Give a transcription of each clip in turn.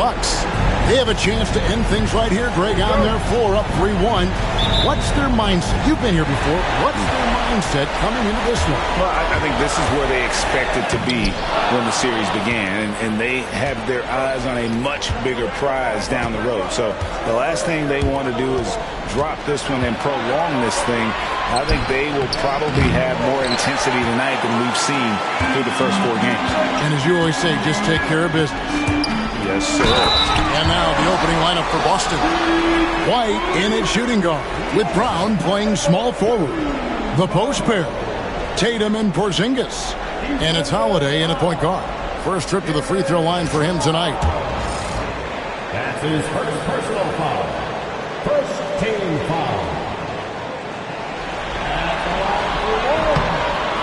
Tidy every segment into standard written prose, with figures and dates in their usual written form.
Bucks. They have a chance to end things right here, Greg, on their floor, up 3-1. What's their mindset? You've been here before. What's their mindset coming into this one? Well, I think this is where they expected to be when the series began, and they have their eyes on a much bigger prize down the road. So the last thing they want to do is drop this one and prolong this thing. I think they will probably have more intensity tonight than we've seen through the first 4 games. And as you always say, just take care of business. Yes, sir. And now the opening lineup for Boston. White in at shooting guard, with Brown playing small forward. The post pair, Tatum and Porzingis. And it's Holiday in at point guard. First trip to the free throw line for him tonight. That's his first personal foul. First team foul.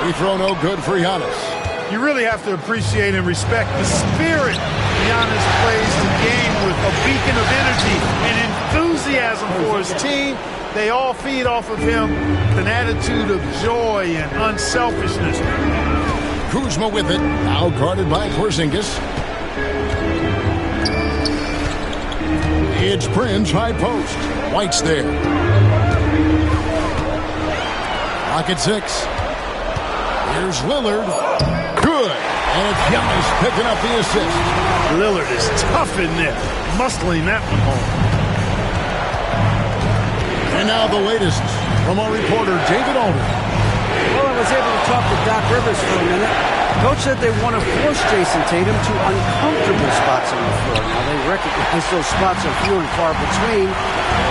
Free throw no good for Giannis. You really have to appreciate and respect the spirit Giannis plays the game with, a beacon of energy and enthusiasm for his team. They all feed off of him with an attitude of joy and unselfishness. Kuzma with it, now guarded by Porzingis. It's Prince, high post. White's there. Pocket 6. Here's Lillard. Good. And it's Giannis picking up the assist. Lillard is tough in there, muscling that one home. And now the latest from our reporter, David Alden. Well, I was able to talk to Doc Rivers for a minute. Coach said they want to force Jason Tatum to uncomfortable spots on the floor. Now, they recognize those spots are few and far between,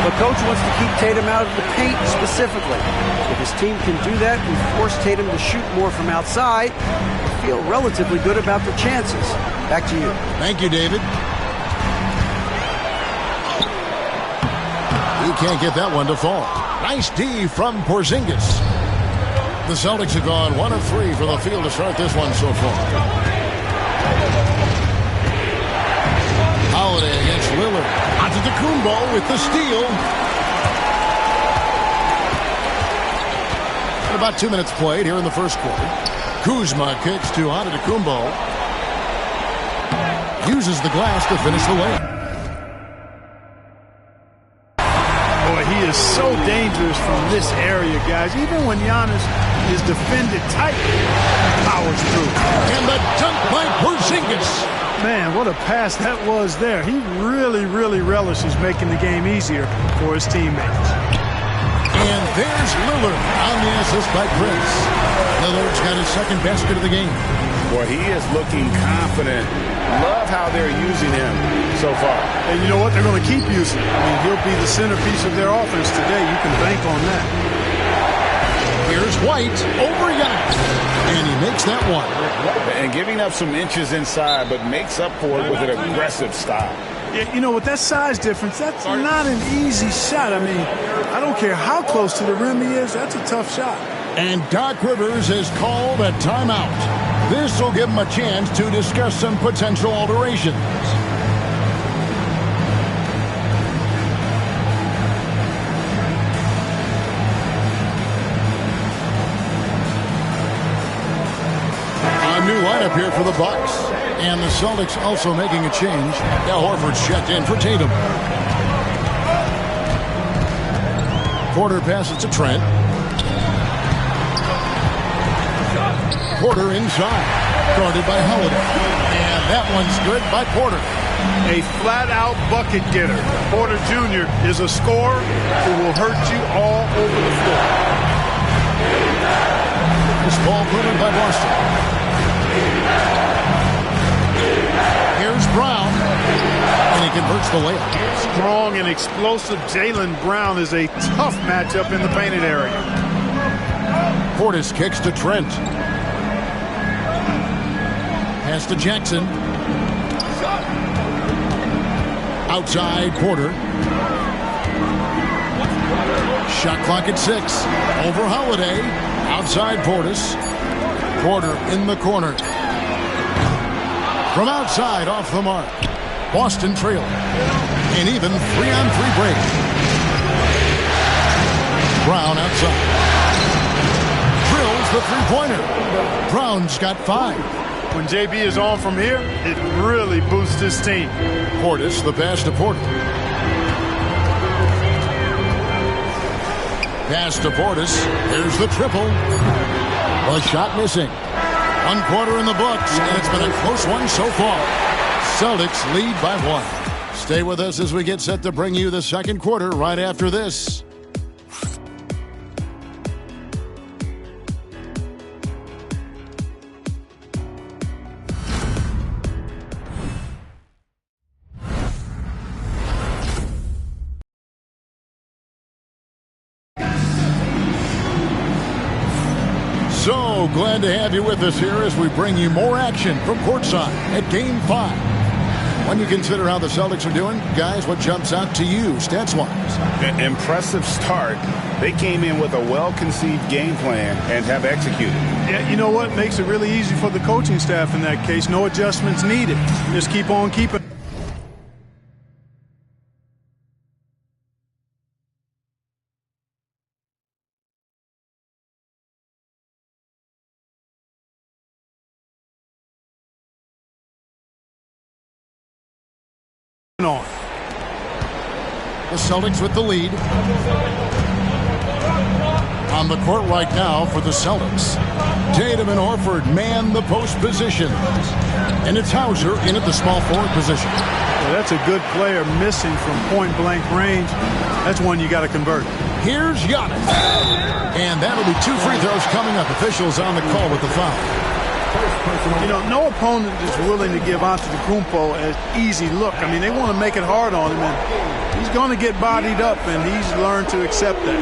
but Coach wants to keep Tatum out of the paint specifically. If his team can do that and force Tatum to shoot more from outside, they feel relatively good about their chances. Back to you. Thank you, David. He can't get that one to fall. Nice D from Porzingis. The Celtics have gone 1 of 3 from the field to start this one so far. Holiday against Lillard. Antetokounmpo with the steal. And about 2 minutes played here in the first quarter. Kuzma kicks to Antetokounmpo. Uses the glass to finish the layup. He is so dangerous from this area, guys. Even when Giannis is defended tight, he powers through. And the dunk by Porzingis. Man, what a pass that was there. He really, really relishes making the game easier for his teammates. And there's Lillard on the assist by Prince. Lillard's got his second basket of the game. Boy, he is looking confident. Love how they're using him so far. And you know what? They're going to keep using him. I mean, he'll be the centerpiece of their offense today. You can bank on that. Here's White over Giannis. And he makes that one. And giving up some inches inside, but makes up for it with an aggressive style. Yeah, you know, with that size difference, that's not an easy shot. I mean, I don't care how close to the rim he is. That's a tough shot. And Doc Rivers has called a timeout. This will give him a chance to discuss some potential alterations. A new lineup here for the Bucks. And the Celtics also making a change. Al Horford's checked in for Tatum. Porter passes to Trent. Porter inside, guarded by Holiday. And that one's good by Porter. A flat-out bucket getter. Porter Jr. is a scorer who will hurt you all over the floor. This ball moving by Boston. Here's Brown, and he converts the layup. Strong and explosive Jaylen Brown is a tough matchup in the painted area. Portis kicks to Trent. Pass to Jackson. Outside Porter. Shot clock at 6. Over Holiday. Outside Portis. Porter in the corner. From outside off the mark. Boston trailing. An even 3-on-3 break. Brown outside. Drills the three-pointer. Brown's got 5. When JB is on from here, it really boosts his team. Portis, the pass to Porter. Pass to Portis. Here's the triple. A shot missing. 1 quarter in the books, and it's been a close one so far. Celtics lead by 1. Stay with us as we get set to bring you the second quarter right after this. So glad to have you with us here as we bring you more action from courtside at Game 5. When you consider how the Celtics are doing, guys, what jumps out to you stats-wise? Impressive start. They came in with a well-conceived game plan and have executed. Yeah, you know what? Makes it really easy for the coaching staff in that case. No adjustments needed. Just keep on keeping. On. The Celtics with the lead. On the court right now for the Celtics, Tatum and Horford man the post positions. And it's Hauser in at the small forward position. Well, that's a good player missing from point-blank range. That's one you got to convert. Here's Giannis. And that'll be 2 free throws coming up. Officials on the call with the foul. You know, no opponent is willing to give Antetokounmpo an easy look. I mean, they want to make it hard on him, and he's going to get bodied up, and he's learned to accept that.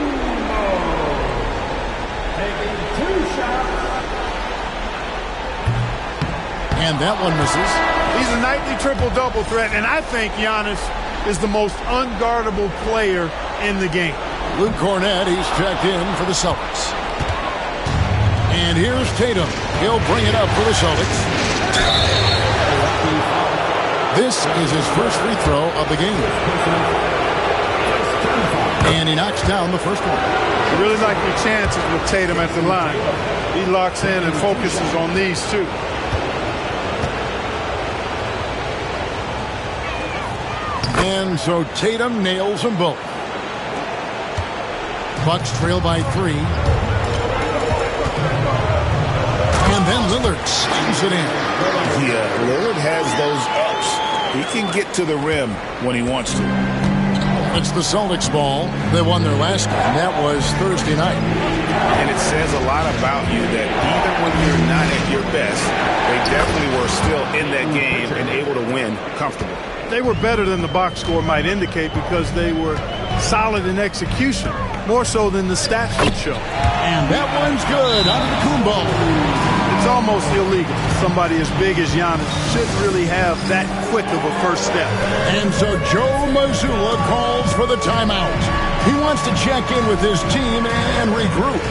And that one misses. He's a nightly triple-double threat, and I think Giannis is the most unguardable player in the game. Luke Cornett, he's checked in for the Celtics. And here's Tatum. He'll bring it up for the Celtics. This is his first free throw of the game. And he knocks down the first one. I really like your chances with Tatum at the line. He locks in and focuses on these two. And so Tatum nails them both. Bucks trail by 3. And then Lillard slams it in. Yeah, Lillard has those ups. He can get to the rim when he wants to. It's the Celtics ball. They won their last game. That was Thursday night. And it says a lot about you that even when you're not at your best, they definitely were still in that game and able to win comfortably. They were better than the box score might indicate because they were solid in execution, more so than the stats would show. And that one's good. Antetokounmpo. It's almost illegal. Somebody as big as Giannis shouldn't really have that quick of a first step. And so Joe Mazzulla calls for the timeout. He wants to check in with his team and regroup.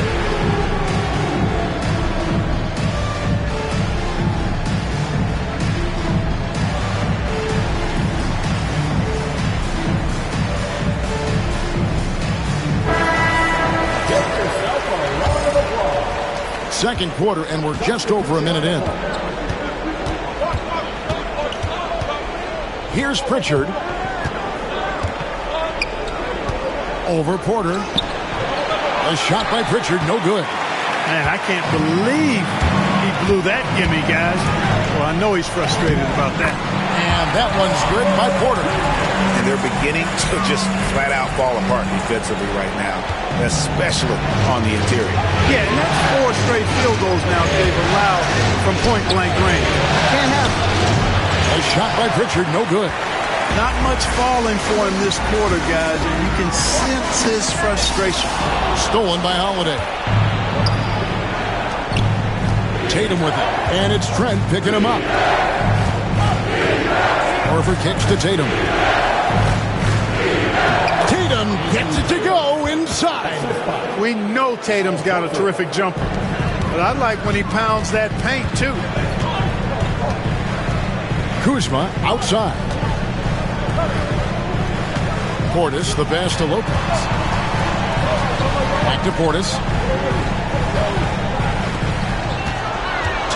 Second quarter, and we're just over a minute in. Here's Pritchard. Over Porter. A shot by Pritchard, no good. Man, I can't believe he blew that gimme, guys. Well, I know he's frustrated about that. And that one's good by Porter. And they're beginning to just flat out fall apart defensively right now, especially on the interior. Yeah, and that's 4 straight field goals now they've allowed from point-blank range. Can't have it. A shot by Pritchard, no good. Not much falling for him this quarter, guys, and you can sense his frustration. Stolen by Holiday. Tatum with it, and it's Trent picking him up. Horford kicks to Tatum. Tatum gets it to go inside. We know Tatum's got a terrific jumper, but I like when he pounds that paint, too. Kuzma outside. Portis, the pass to Lopez. Back to Portis.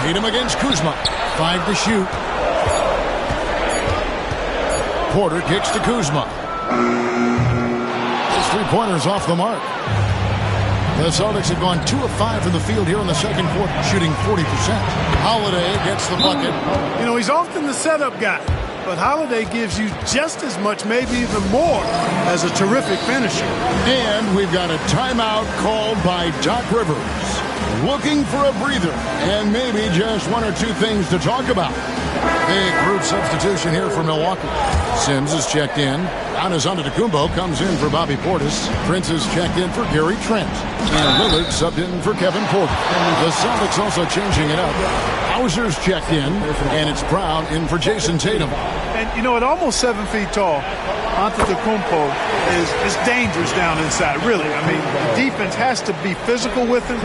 Tatum against Kuzma. 5 to shoot. Porter kicks to Kuzma. His three-pointers off the mark. The Celtics have gone 2 of 5 from the field here in the second quarter, shooting 40%. Holiday gets the bucket. You know, he's often the setup guy, but Holiday gives you just as much, maybe even more, as a terrific finisher. And we've got a timeout called by Doc Rivers. Looking for a breather and maybe just 1 or 2 things to talk about. Big group substitution here for Milwaukee. Sims is checked in. Giannis Antetokounmpo comes in for Bobby Portis. Prince is checked in for Gary Trent. And Lillard subbed in for Kevin Porter. The Celtics also changing it up. Hauser's checked in, and it's Brown in for Jason Tatum. And, you know, at almost 7 feet tall, Antetokounmpo is dangerous down inside, really. I mean, the defense has to be physical with him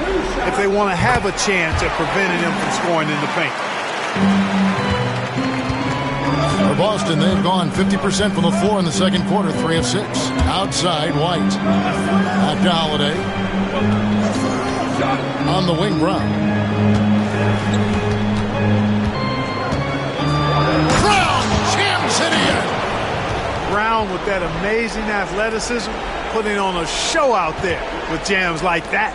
if they want to have a chance at preventing him from scoring in the paint. For Boston, they've gone 50% from the floor in the second quarter, 3 of 6. Outside, White. Back to Holiday. On the wing, Brown. Brown jams it in. Brown with that amazing athleticism, putting on a show out there with jams like that.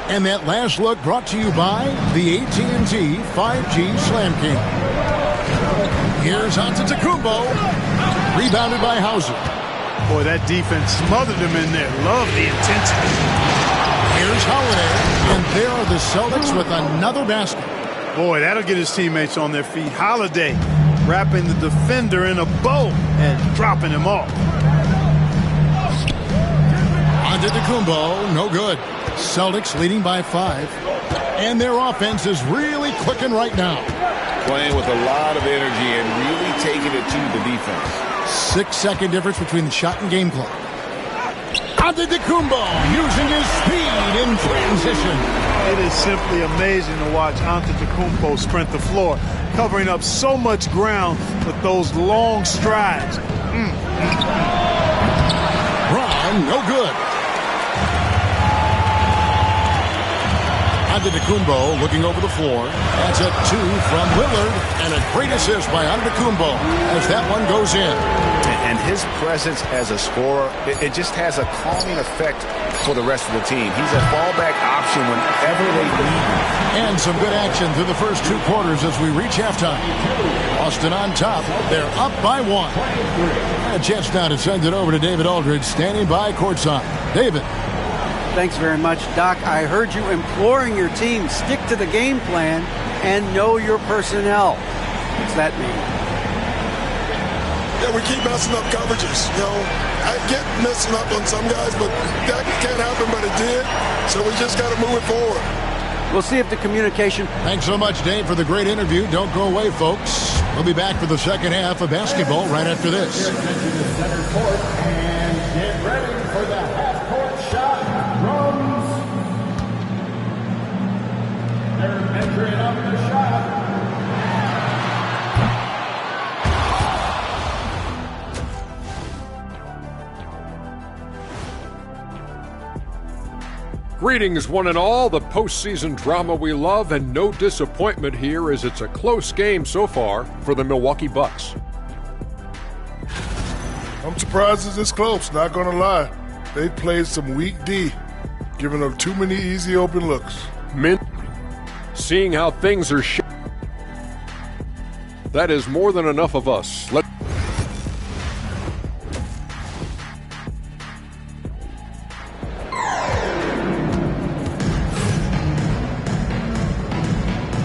And that last look brought to you by the AT&T 5G Slam King. Here's Antetokounmpo, rebounded by Hauser. Boy, that defense smothered him in there. Love the intensity. Here's Holiday, and there are the Celtics with another basket. Boy, that'll get his teammates on their feet. Holiday wrapping the defender in a bow and dropping him off. Antetokounmpo, no good. Celtics leading by 5. And their offense is really clicking right now. Playing with a lot of energy and really taking it to the defense. 6-second difference between the shot and game clock. Antetokounmpo using his speed in transition. It is simply amazing to watch Antetokounmpo sprint the floor, covering up so much ground with those long strides. Brown, no good. Antetokounmpo looking over the floor. That's a 2 from Lillard, and a great assist by Antetokounmpo as that one goes in. And his presence as a scorer, it just has a calming effect for the rest of the team. He's a fallback option whenever they need him. And some good action through the first 2 quarters as we reach halftime. Boston on top. They're up by 1. A chance now to send it over to David Aldridge, standing by courtside. David. Thanks very much, Doc. I heard you imploring your team, stick to the game plan and know your personnel. What's that mean? Yeah, we keep messing up coverages. You know, I get messing up on some guys, but that can't happen, but it did. So we just got to move it forward. We'll see if the communication... Thanks so much, Dave, for the great interview. Don't go away, folks. We'll be back for the second half of basketball right after this. Center court and get ready for the half-court shot. Drums. They're measuring up the shot. Greetings, one and all. The postseason drama we love, and no disappointment here as it's a close game so far for the Milwaukee Bucks. I'm surprised it's this close, not going to lie. They played some weak D, giving up too many easy open looks. Seeing how things are that is more than enough of us.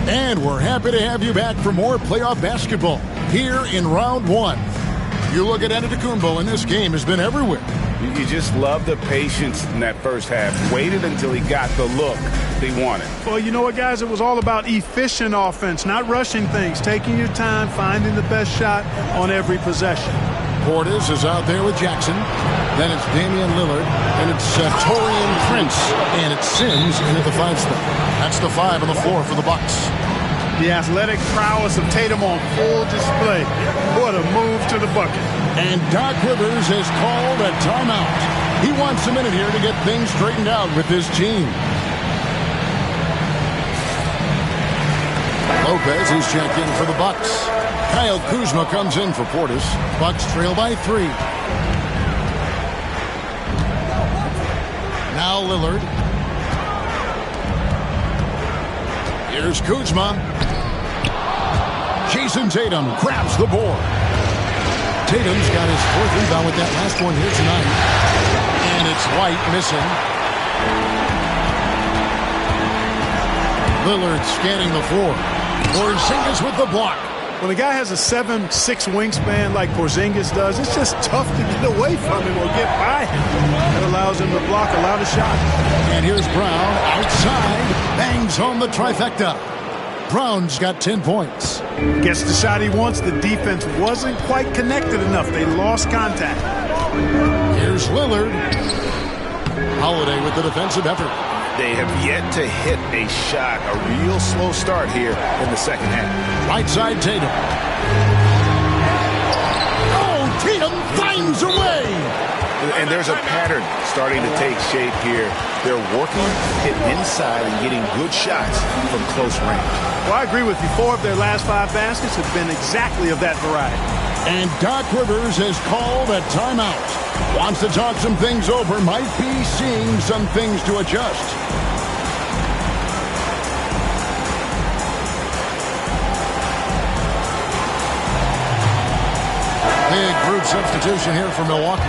And we're happy to have you back for more playoff basketball here in round 1. You look at Antetokounmpo, and this game has been everywhere. You just love the patience in that first half. Waited until he got the look they wanted. Well, you know what, guys? It was all about efficient offense, not rushing things, taking your time, finding the best shot on every possession. Portis is out there with Jackson. Then it's Damian Lillard, and it's Taurean Prince, and it's Sims in at the 5 spot. That's the 5 on the floor for the Bucks. The athletic prowess of Tatum on full display. What a move to the bucket. And Doc Rivers has called a timeout. He wants a minute here to get things straightened out with his team. Lopez is checked in for the Bucks. Kyle Kuzma comes in for Portis. Bucks trail by 3. Now Lillard. Here's Kuzma. Jason Tatum grabs the board. Tatum's got his 4th rebound with that last one here tonight. And it's White missing. Lillard scanning the floor. Porzingis with the block. When a guy has a 7'6" wingspan like Porzingis does, it's just tough to get away from him or get by him. That allows him to block a lot of shots. And here's Brown outside. Bangs home the trifecta. Brown's got 10 points. Gets the shot he wants. The defense wasn't quite connected enough. They lost contact. Here's Lillard. Holiday with the defensive effort. They have yet to hit a shot, a real slow start here in the second half. Right side Tatum. Oh, Tatum finds a way. And there's a pattern starting to take shape here. They're working it inside and getting good shots from close range. Well, I agree with you. 4 of their last 5 baskets have been exactly of that variety. And Doc Rivers has called a timeout. Wants to talk some things over. Might be seeing some things to adjust. Big group substitution here for Milwaukee.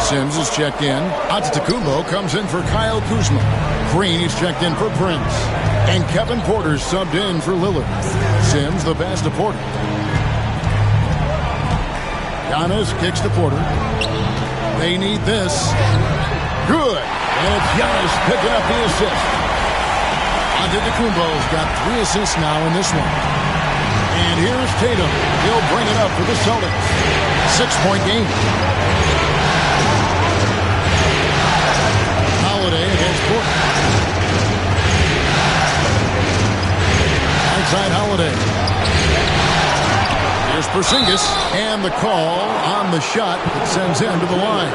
Sims is checked in. Antetokounmpo comes in for Kyle Kuzma. Green is checked in for Prince. And Kevin Porter subbed in for Lillard. Sims the pass to Porter. Giannis kicks to Porter. They need this. Good. And it's Giannis picking up the assist. Antetokounmpo's got 3 assists now in this one. And here's Tatum. He'll bring it up for the Celtics. 6-point game. Holiday against Porter. Outside Holiday. Here's Porzingis. And the call on the shot that sends him to the line.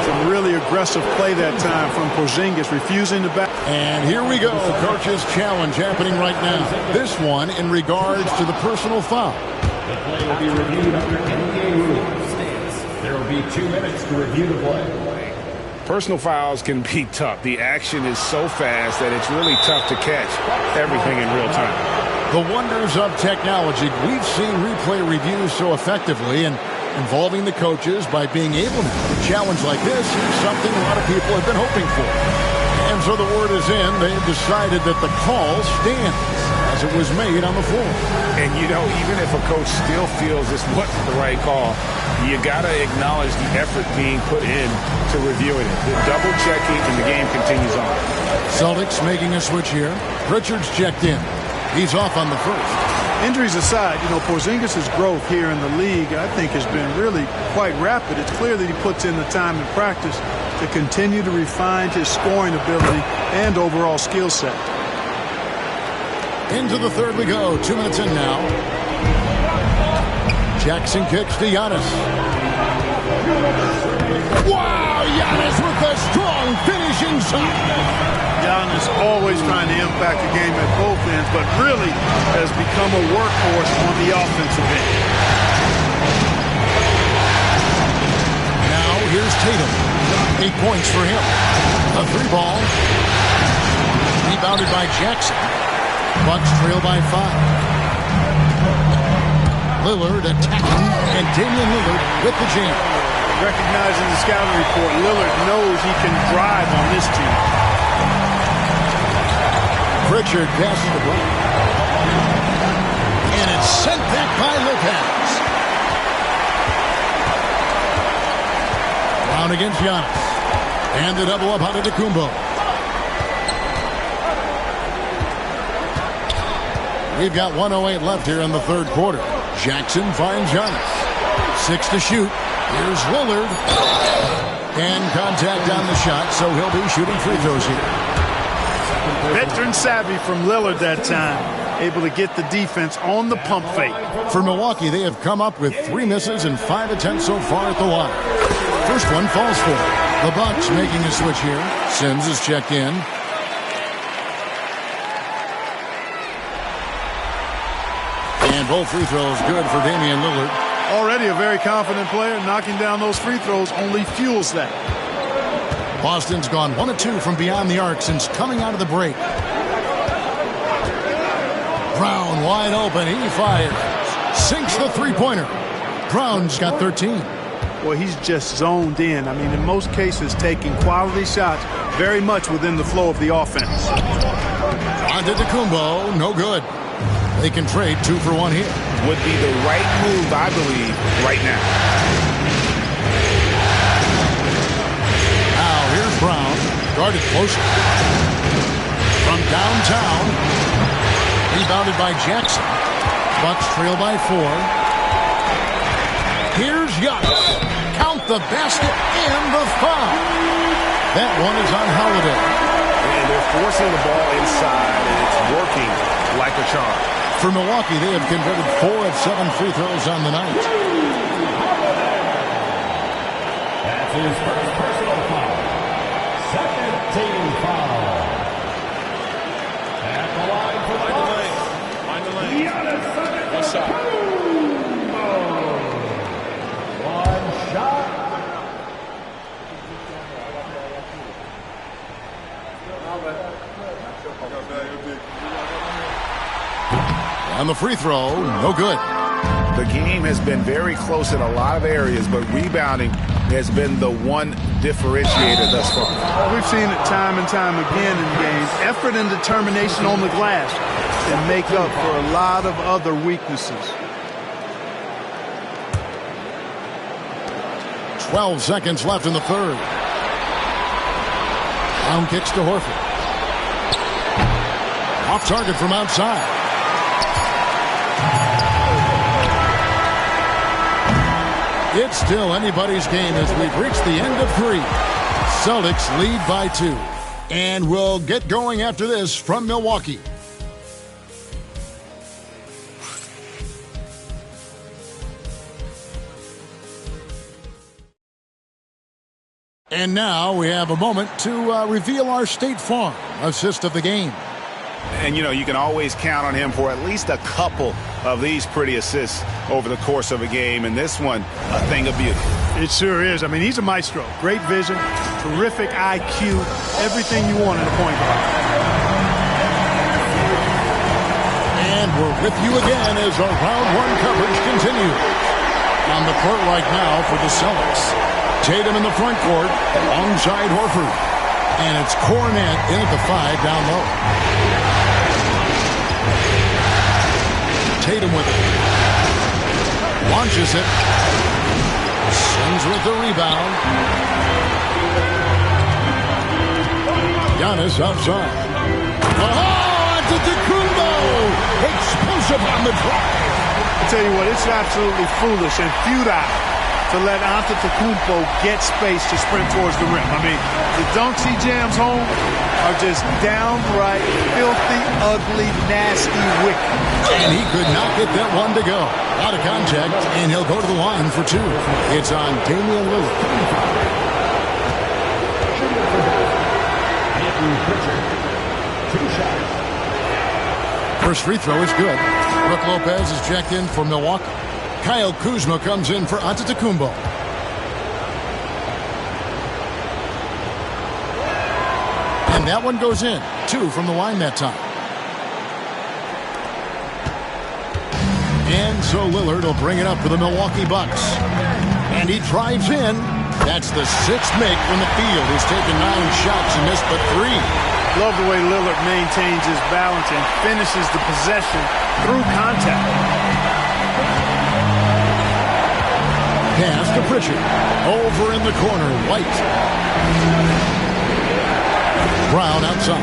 Some really aggressive play that time from Porzingis, refusing to back. And here we go. Coach's challenge happening right now. This one in regards to the personal foul. The play will be reviewed under NBA rules. There will be 2 minutes to review the play. Personal fouls can be tough. The action is so fast that it's really tough to catch everything in real time. The wonders of technology. We've seen replay reviews so effectively and involving the coaches by being able to challenge like this is something a lot of people have been hoping for. And so the word is in. They've decided that the call stands as it was made on the floor. And, you know, even if a coach still feels this wasn't the right call, you got to acknowledge the effort being put in to reviewing it. The double checking and the game continues on. Celtics making a switch here. Pritchard's checked in. He's off on the first. Injuries aside, you know, Porzingis' growth here in the league, I think, has been really quite rapid. It's clear that he puts in the time in practice to continue to refine his scoring ability and overall skill set. Into the third we go. 2 minutes in now. Jackson kicks to Giannis. Wow! Giannis with a strong finishing shot. Giannis always trying to impact the game at both ends, but really has become a workhorse on the offensive end. Now here's Tatum. 8 points for him. A 3-ball. Rebounded by Jackson. Bucks trail by 5. Lillard attacking, and Damian Lillard with the jam. Recognizing the scouting report, Lillard knows he can drive on this team. Pritchard passes the ball. And it's sent back by Lopez. Brown against Giannis. And the double up on Antetokounmpo. We've got 1:08 left here in the third quarter. Jackson finds Giannis. 6 to shoot. Here's Lillard. And contact on the shot, so he'll be shooting free throws here. Veteran savvy from Lillard that time. Able to get the defense on the pump fake. For Milwaukee, they have come up with 3 misses and 5 attempts so far at the line. First one falls for them. The Bucks making a switch here. Sims is checked in. Both free throws good for Damian Lillard. Already a very confident player. Knocking down those free throws only fuels that. Boston's gone 1 of 2 from beyond the arc since coming out of the break. Brown wide open. He fires. Sinks the three-pointer. Brown's got 13. Well, he's just zoned in. I mean, in most cases, taking quality shots very much within the flow of the offense. Antetokounmpo, no good. They can trade 2 for 1 here. Would be the right move, I believe, right now. Now here's Brown, guarded closely. From downtown, rebounded by Jackson. Bucks trail by 4. Here's Giannis. Count the basket and the foul. That one is on Holiday. And they're forcing the ball inside, and it's working like a charm. For Milwaukee, they have converted 4 of 7 free throws on the night. That's his first personal foul. Second team foul. At the line for the Bucks. Find the lane. One shot. One shot. On the free throw, no good. The game has been very close in a lot of areas, but rebounding has been the one differentiator thus far. We've seen it time and time again in games. Effort and determination on the glass can make up for a lot of other weaknesses. 12 seconds left in the third. Brown kicks to Horford. Off target from outside. It's still anybody's game as we've reached the end of 3. Celtics lead by 2. And we'll get going after this from Milwaukee. And now we have a moment to reveal our State Farm assist of the game. And, you know, you can always count on him for at least a couple of these pretty assists over the course of a game. And this one, a thing of beauty. It sure is. I mean, he's a maestro. Great vision, terrific IQ, everything you want in a point guard. And we're with you again as our round 1 coverage continues. On the court right now for the Celtics. Tatum in the front court alongside Horford. And it's Cornet in at the 5 down low. Tatum with it. Launches it. Sings with the rebound. Giannis outside. Oh, Antetokounmpo! Explosive on the drive. I tell you what, it's absolutely foolish and futile to let Antetokounmpo get space to sprint towards the rim. I mean, the dunks he jams home are just downright filthy, ugly, nasty, wicked. And he could not get that one to go. Out of contact, and he'll go to the line for 2. It's on Damian Lillard. First free throw is good. Brook Lopez is checked in for Milwaukee. Kyle Kuzma comes in for Antetokounmpo. And that one goes in. 2 from the line that time. And so Lillard will bring it up for the Milwaukee Bucks. And he drives in. That's the 6th make from the field. He's taken 9 shots and missed but 3. Love the way Lillard maintains his balance and finishes the possession through contact. Pass to Pritchard. Over in the corner, White. Brown outside.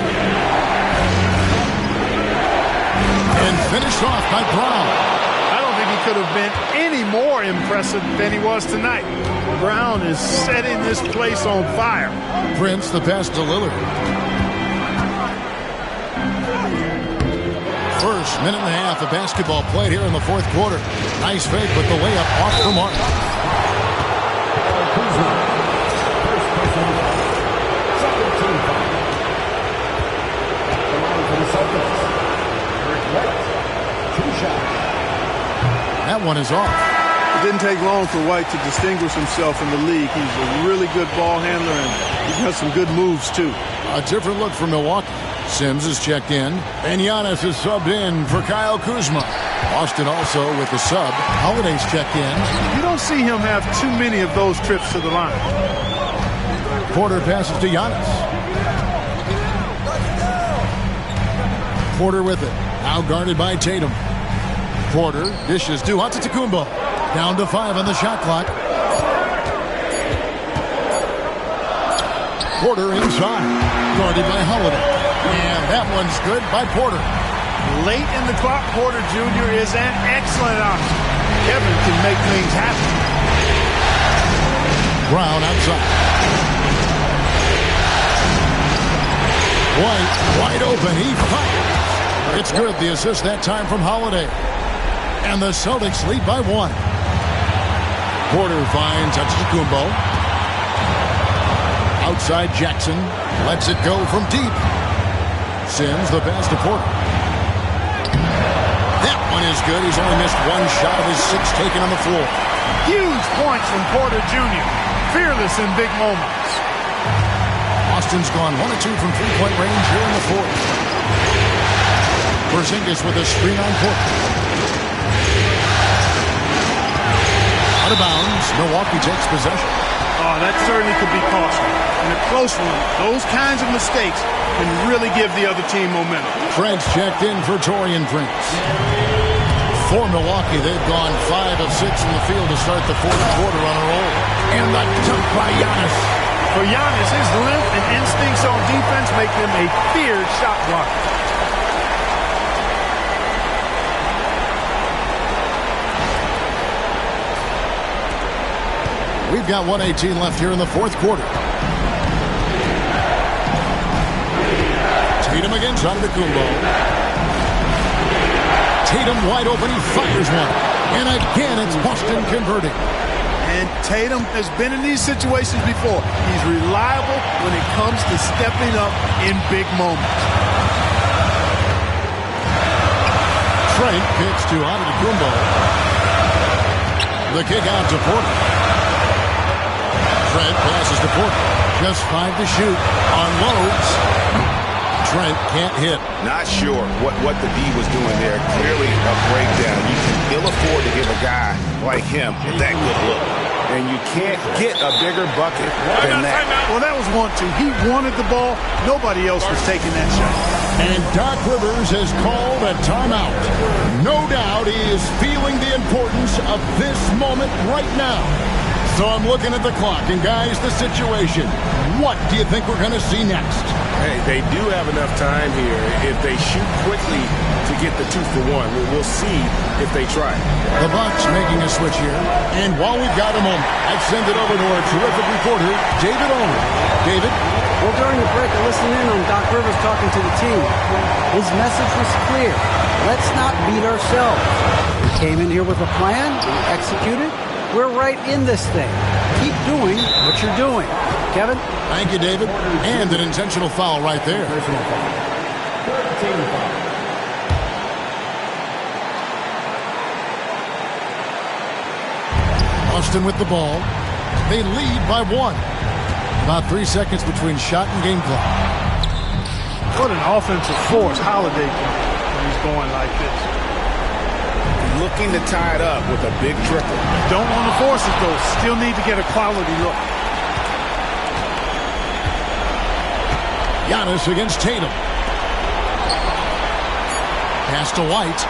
And finished off by Brown. I don't think he could have been any more impressive than he was tonight. Brown is setting this place on fire. Prince, the pass to Lillard. First minute and a half of basketball played here in the 4th quarter. Nice fake, but the layup off the mark. that one is off. It didn't take long for White to distinguish himself in the league. He's a really good ball handler, and he has some good moves, too. A different look for Milwaukee. Sims is checked in, and Giannis is subbed in for Kyle Kuzma. Boston also with the sub. Holiday's checked in. You don't see him have too many of those trips to the line. Porter passes to Giannis. Porter with it. Now guarded by Tatum. Porter dishes to Antetokounmpo. Down to 5 on the shot clock. Porter inside. Guarded by Holiday. And that one's good by Porter. Late in the clock, Porter Jr. is an excellent option. Kevin can make things happen. Brown outside. White wide open. He fires. It's good. The assist that time from Holiday. And the Celtics lead by 1. Porter finds Antetokounmpo. Outside Jackson. Lets it go from deep. Sims the pass to Porter. That one is good. He's only missed 1 shot of his 6 taken on the floor. Huge points from Porter Jr. Fearless in big moments. Boston's gone 1 of 2 from 3-point range here in the 4th. Porzingis with a screen on Porter. Out of bounds. Milwaukee takes possession. Oh, that certainly could be costly. In a close one, those kinds of mistakes can really give the other team momentum. Fred's checked in for Taurean Prince. For Milwaukee, they've gone 5 of 6 in the field to start the 4th quarter on a roll. And the dunk by Giannis. For Giannis, his length and instincts on defense make him a feared shot blocker. We've got 1:18 left here in the 4th quarter. Tatum against Antetokounmpo. Tatum wide open. He fires one. And again, it's Boston converting. And Tatum has been in these situations before. He's reliable when it comes to stepping up in big moments. Trent kicks to Antetokounmpo. The kick out to Porter. Trent passes to Porter. Just 5 to shoot. Unloads. Trent can't hit. Not sure what the D was doing there. Clearly a breakdown. You can ill afford to give a guy like him that good look. And you can't get a bigger bucket than that. Well, that was 1-2. He wanted the ball. Nobody else was taking that shot. And Doc Rivers has called a timeout. No doubt he is feeling the importance of this moment right now. So I'm looking at the clock, and guys, the situation. What do you think we're going to see next? Hey, they do have enough time here. If they shoot quickly to get the 2-for-1, we'll see if they try. The Bucks making a switch here. And while we've got a moment, I'd send it over to our terrific reporter, David Owen. David? Well, during the break, I listened in on Doc Rivers talking to the team. His message was clear. Let's not beat ourselves. We came in here with a plan. We executed. We're right in this thing. Keep doing what you're doing. Kevin? Thank you, David. And an intentional foul right there. Personal foul. Team foul. Boston with the ball. They lead by 1. About 3 seconds between shot and game clock. What an offensive force Holiday can when he's going like this. Looking to tie it up with a big triple. Don't want to force it, though. Still need to get a quality look. Giannis against Tatum. Pass to White.